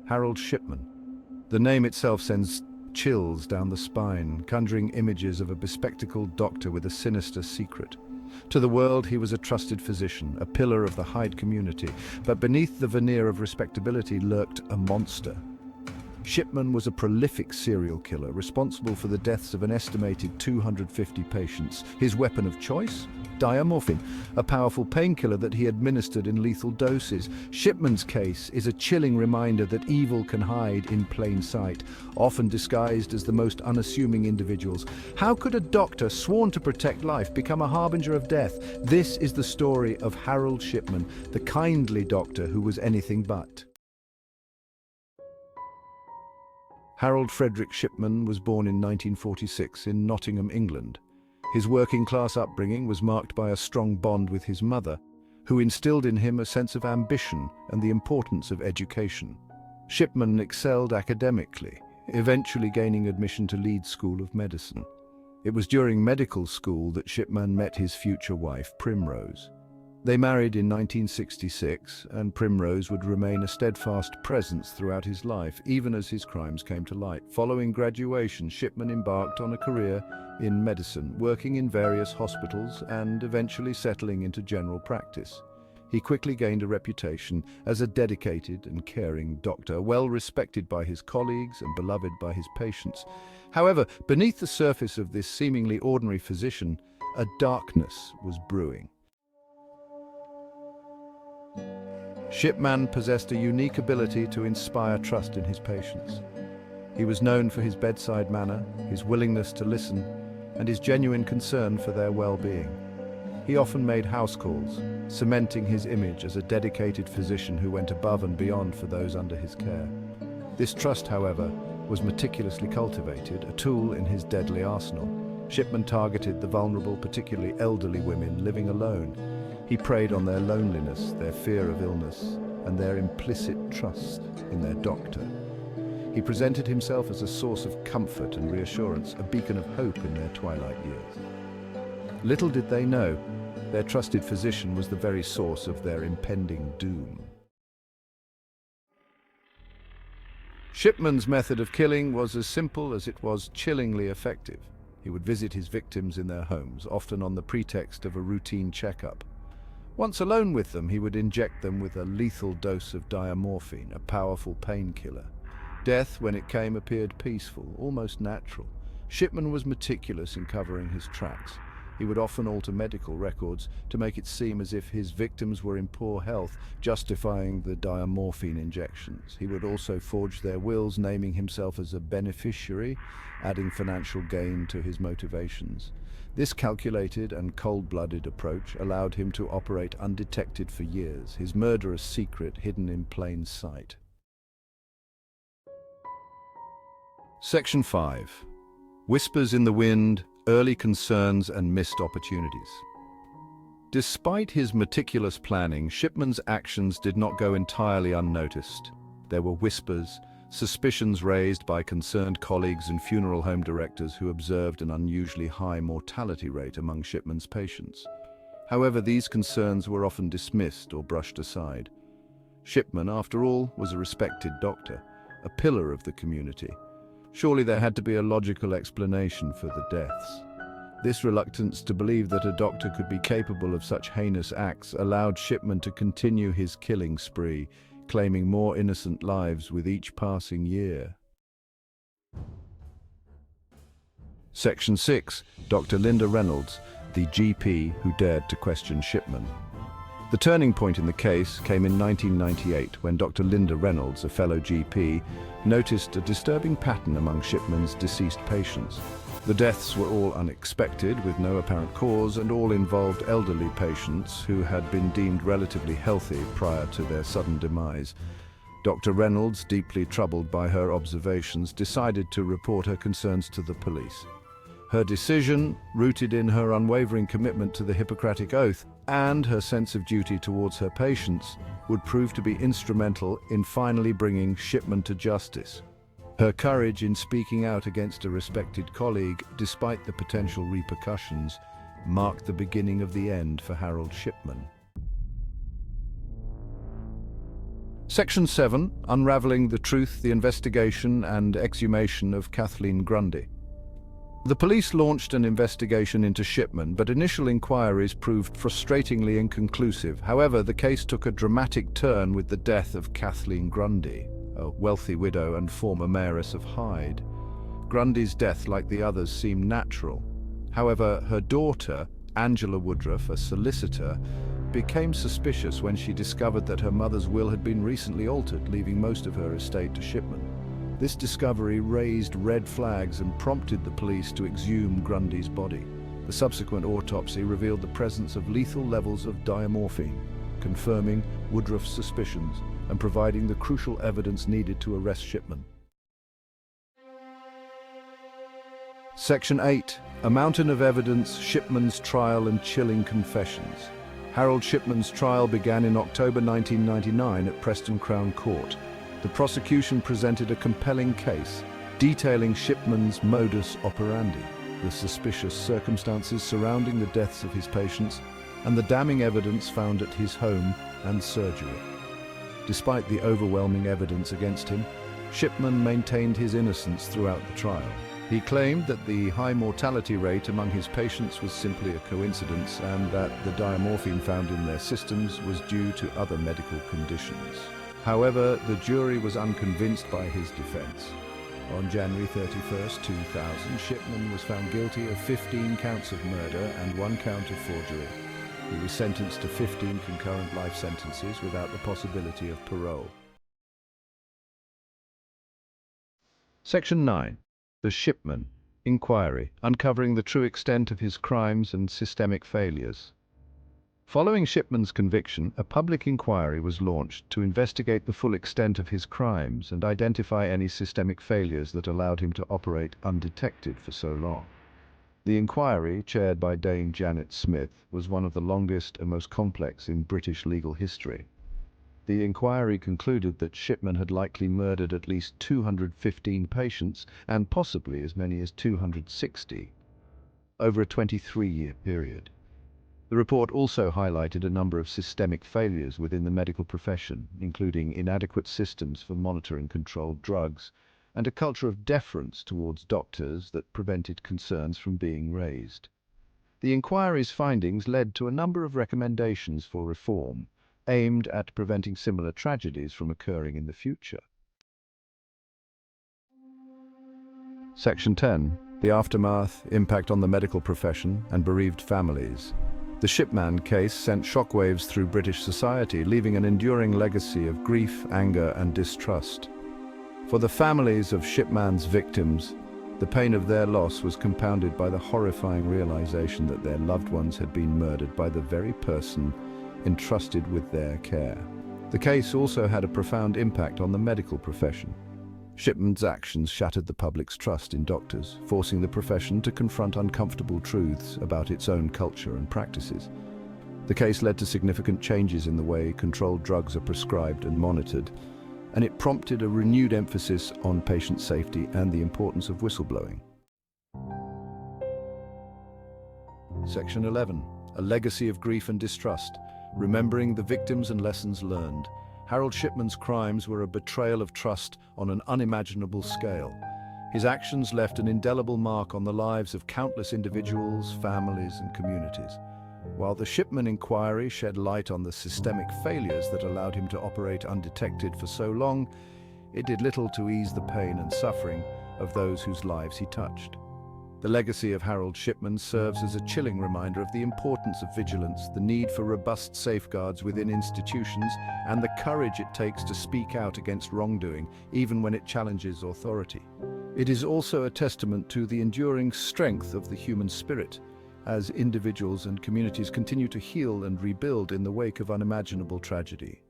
Harold Shipman. The name itself sends chills down the spine, conjuring images of a bespectacled doctor with a sinister secret. To the world, he was a trusted physician, a pillar of the Hyde community, but beneath the veneer of respectability lurked a monster. Shipman was a prolific serial killer, responsible for the deaths of an estimated 250 patients. His weapon of choice? Diamorphine, a powerful painkiller that he administered in lethal doses. Shipman's case is a chilling reminder that evil can hide in plain sight, often disguised as the most unassuming individuals. How could a doctor sworn to protect life become a harbinger of death? This is the story of Harold Shipman, the kindly doctor who was anything but. Harold Frederick Shipman was born in 1946 in Nottingham, England. His working-class upbringing was marked by a strong bond with his mother, who instilled in him a sense of ambition and the importance of education. Shipman excelled academically, eventually gaining admission to Leeds School of Medicine. It was during medical school that Shipman met his future wife, Primrose. They married in 1966, and Primrose would remain a steadfast presence throughout his life, even as his crimes came to light. Following graduation, Shipman embarked on a career in medicine, working in various hospitals and eventually settling into general practice. He quickly gained a reputation as a dedicated and caring doctor, well respected by his colleagues and beloved by his patients. However, beneath the surface of this seemingly ordinary physician, a darkness was brewing. Shipman possessed a unique ability to inspire trust in his patients. He was known for his bedside manner, his willingness to listen, and his genuine concern for their well-being. He often made house calls, cementing his image as a dedicated physician who went above and beyond for those under his care. This trust, however, was meticulously cultivated, a tool in his deadly arsenal. Shipman targeted the vulnerable, particularly elderly women living alone. He preyed on their loneliness, their fear of illness, and their implicit trust in their doctor. He presented himself as a source of comfort and reassurance, a beacon of hope in their twilight years. Little did they know, their trusted physician was the very source of their impending doom. Shipman's method of killing was as simple as it was chillingly effective. He would visit his victims in their homes, often on the pretext of a routine checkup. Once alone with them, he would inject them with a lethal dose of diamorphine, a powerful painkiller. Death, when it came, appeared peaceful, almost natural. Shipman was meticulous in covering his tracks. He would often alter medical records to make it seem as if his victims were in poor health, justifying the diamorphine injections. He would also forge their wills, naming himself as a beneficiary, adding financial gain to his motivations. This calculated and cold-blooded approach allowed him to operate undetected for years, his murderous secret hidden in plain sight. Section 5. Whispers in the wind, early concerns and missed opportunities. Despite his meticulous planning, Shipman's actions did not go entirely unnoticed. There were whispers, suspicions raised by concerned colleagues and funeral home directors who observed an unusually high mortality rate among Shipman's patients. However, these concerns were often dismissed or brushed aside. Shipman, after all, was a respected doctor, a pillar of the community. Surely there had to be a logical explanation for the deaths. This reluctance to believe that a doctor could be capable of such heinous acts allowed Shipman to continue his killing spree, claiming more innocent lives with each passing year. Section 6. Dr. Linda Reynolds, the GP who dared to question Shipman. The turning point in the case came in 1998 when Dr. Linda Reynolds, a fellow GP, noticed a disturbing pattern among Shipman's deceased patients. The deaths were all unexpected, with no apparent cause, and all involved elderly patients who had been deemed relatively healthy prior to their sudden demise. Dr. Reynolds, deeply troubled by her observations, decided to report her concerns to the police. Her decision, rooted in her unwavering commitment to the Hippocratic Oath and her sense of duty towards her patients, would prove to be instrumental in finally bringing Shipman to justice. Her courage in speaking out against a respected colleague, despite the potential repercussions, marked the beginning of the end for Harold Shipman. Section 7. Unraveling the truth, the investigation and exhumation of Kathleen Grundy. The police launched an investigation into Shipman, but initial inquiries proved frustratingly inconclusive. However, the case took a dramatic turn with the death of Kathleen Grundy, a wealthy widow and former mayoress of Hyde. Grundy's death, like the others, seemed natural. However, her daughter, Angela Woodruff, a solicitor, became suspicious when she discovered that her mother's will had been recently altered, leaving most of her estate to Shipman. This discovery raised red flags and prompted the police to exhume Grundy's body. The subsequent autopsy revealed the presence of lethal levels of diamorphine, confirming Woodruff's suspicions and providing the crucial evidence needed to arrest Shipman. Section 8. A mountain of evidence, Shipman's trial and chilling confessions. Harold Shipman's trial began in October 1999 at Preston Crown Court. The prosecution presented a compelling case, detailing Shipman's modus operandi, the suspicious circumstances surrounding the deaths of his patients, and the damning evidence found at his home and surgery. Despite the overwhelming evidence against him, Shipman maintained his innocence throughout the trial. He claimed that the high mortality rate among his patients was simply a coincidence and that the diamorphine found in their systems was due to other medical conditions. However, the jury was unconvinced by his defense. On January 31, 2000, Shipman was found guilty of 15 counts of murder and 1 count of forgery. He was sentenced to 15 concurrent life sentences without the possibility of parole. Section 9. The Shipman Inquiry, uncovering the true extent of his crimes and systemic failures. Following Shipman's conviction, a public inquiry was launched to investigate the full extent of his crimes and identify any systemic failures that allowed him to operate undetected for so long. The inquiry, chaired by Dame Janet Smith, was one of the longest and most complex in British legal history. The inquiry concluded that Shipman had likely murdered at least 215 patients and possibly as many as 260 over a 23-year period. The report also highlighted a number of systemic failures within the medical profession, including inadequate systems for monitoring controlled drugs and a culture of deference towards doctors that prevented concerns from being raised. The inquiry's findings led to a number of recommendations for reform, aimed at preventing similar tragedies from occurring in the future. Section 10. The aftermath, impact on the medical profession and bereaved families. The Shipman case sent shockwaves through British society, leaving an enduring legacy of grief, anger, and distrust. For the families of Shipman's victims, the pain of their loss was compounded by the horrifying realization that their loved ones had been murdered by the very person entrusted with their care. The case also had a profound impact on the medical profession. Shipman's actions shattered the public's trust in doctors, forcing the profession to confront uncomfortable truths about its own culture and practices. The case led to significant changes in the way controlled drugs are prescribed and monitored, and it prompted a renewed emphasis on patient safety and the importance of whistleblowing. Section 11. A legacy of grief and distrust, remembering the victims and lessons learned. Harold Shipman's crimes were a betrayal of trust on an unimaginable scale. His actions left an indelible mark on the lives of countless individuals, families, and communities. While the Shipman inquiry shed light on the systemic failures that allowed him to operate undetected for so long, it did little to ease the pain and suffering of those whose lives he touched. The legacy of Harold Shipman serves as a chilling reminder of the importance of vigilance, the need for robust safeguards within institutions, and the courage it takes to speak out against wrongdoing, even when it challenges authority. It is also a testament to the enduring strength of the human spirit, as individuals and communities continue to heal and rebuild in the wake of unimaginable tragedy.